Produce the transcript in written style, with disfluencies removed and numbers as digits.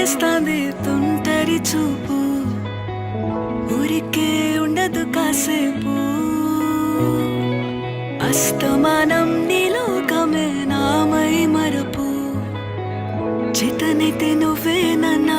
చేస్తాంది తుంటరి చూపు, ఊరికే ఉండదు కాసేపు. అస్తమానం నీలోకమే నామై మరపు, చేతనైతే నువ్వే నన్నా